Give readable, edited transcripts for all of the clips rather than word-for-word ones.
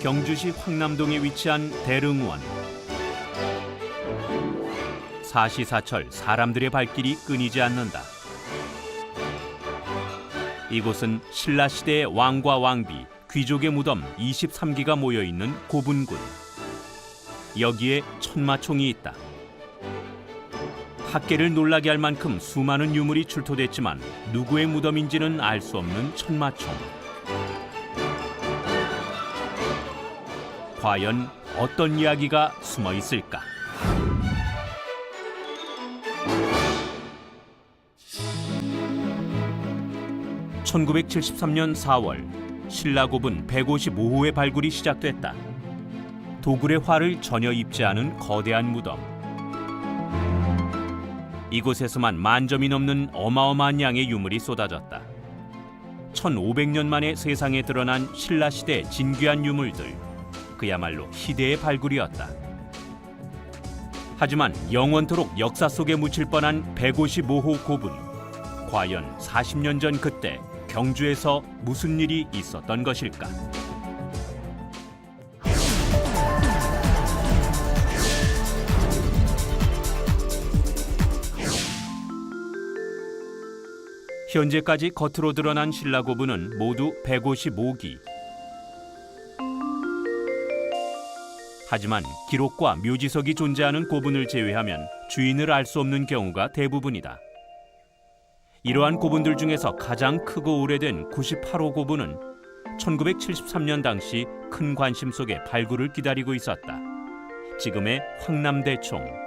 경주시 황남동에 위치한 대릉원. 사시사철 사람들의 발길이 끊이지 않는다. 이곳은 신라시대의 왕과 왕비, 귀족의 무덤 23기가 모여있는 고분군. 여기에 천마총이 있다. 학계를 놀라게 할 만큼 수많은 유물이 출토됐지만 누구의 무덤인지는 알 수 없는 천마총. 과연 어떤 이야기가 숨어 있을까? (1973년 4월) 신라고분 155호의 발굴이 시작됐다. 도굴의 활을 전혀 입지 않은 거대한 무덤. 이곳에서만 10,000점이 넘는 어마어마한 양의 유물이 쏟아졌다. 1500년 만에 세상에 드러난 신라시대 진귀한 유물들. 그야말로 희대의 발굴이었다. 하지만 영원토록 역사 속에 묻힐 뻔한 155호 고분. 과연 40년 전 그때 경주에서 무슨 일이 있었던 것일까? 현재까지 겉으로 드러난 신라고분은 모두 155기. 하지만 기록과 묘지석이 존재하는 고분을 제외하면 주인을 알 수 없는 경우가 대부분이다. 이러한 고분들 중에서 가장 크고 오래된 98호 고분은 1973년 당시 큰 관심 속에 발굴을 기다리고 있었다. 지금의 황남대총.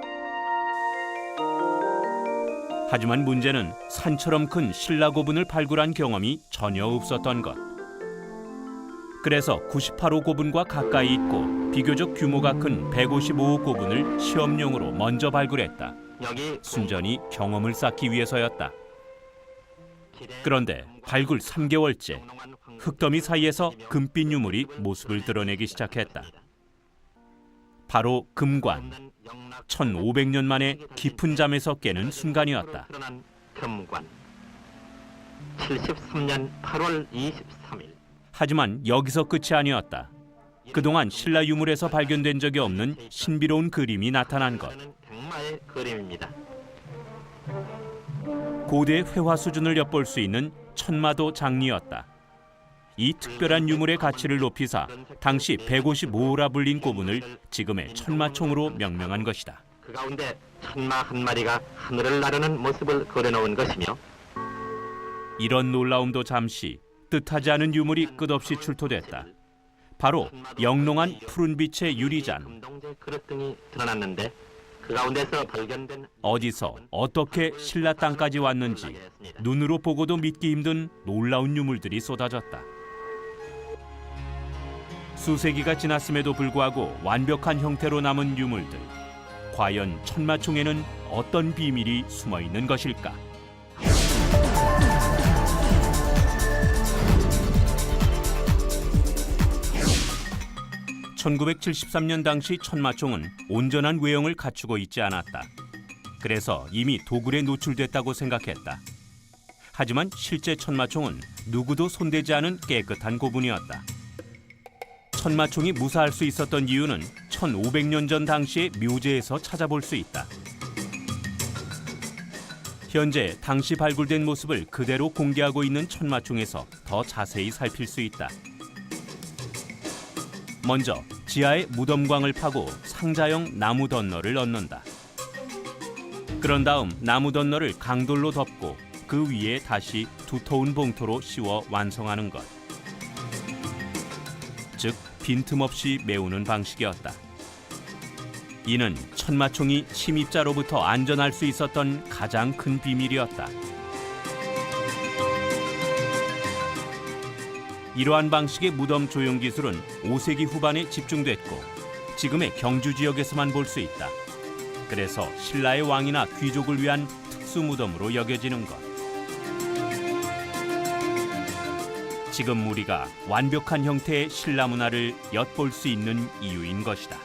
하지만 문제는 산처럼 큰 신라고분을 발굴한 경험이 전혀 없었던 것. 그래서 98호 고분과 가까이 있고 비교적 규모가 큰 155호 고분을 시험용으로 먼저 발굴했다. 순전히 경험을 쌓기 위해서였다. 그런데 발굴 3개월째, 흙더미 사이에서 금빛 유물이 모습을 드러내기 시작했다. 바로 금관. 1500년 만에 깊은 잠에서 깨는 순간이었다. 금관. 73년 8월 23일. 하지만 여기서 끝이 아니었다. 그동안 신라 유물에서 발견된 적이 없는 신비로운 그림이 나타난 것. 백마의 그림입니다. 고대 회화 수준을 엿볼 수 있는 천마도 장리였다. 이 특별한 유물의 가치를 높이사 당시 155호라 불린 고분을 지금의 천마총으로 명명한 것이다. 그 가운데 천마 한 마리가 하늘을 나르는 모습을 그려놓은 것이며, 이런 놀라움도 잠시, 뜻하지 않은 유물이 끝없이 출토됐다. 바로 영롱한 푸른빛의 유리잔. 금동제 그릇 등이 드러났는데 그 가운데서 발견된 어디서 어떻게 신라 땅까지 왔는지 눈으로 보고도 믿기 힘든 놀라운 유물들이 쏟아졌다. 수세기가 지났음에도 불구하고 완벽한 형태로 남은 유물들. 과연 천마총에는 어떤 비밀이 숨어 있는 것일까? (1973년) 당시 천마총은 온전한 외형을 갖추고 있지 않았다. 그래서 이미 도굴에 노출됐다고 생각했다. 하지만 실제 천마총은 누구도 손대지 않은 깨끗한 고분이었다. 천마총이 무사할 수 있었던 이유는 1500년 전 당시의 묘제에서 찾아볼 수 있다. 현재 당시 발굴된 모습을 그대로 공개하고 있는 천마총에서 더 자세히 살필 수 있다. 먼저 지하에 무덤광을 파고 상자형 나무 덧너를 넣는다. 그런 다음 나무 덧너를 강돌로 덮고 그 위에 다시 두터운 봉토로 씌워 완성하는 것. 즉 빈틈없이 메우는 방식이었다. 이는 천마총이 침입자로부터 안전할 수 있었던 가장 큰 비밀이었다. 이러한 방식의 무덤 조형 기술은 5세기 후반에 집중됐고 지금의 경주 지역에서만 볼 수 있다. 그래서 신라의 왕이나 귀족을 위한 특수 무덤으로 여겨지는 것. 지금 우리가 완벽한 형태의 신라 문화를 엿볼 수 있는 이유인 것이다.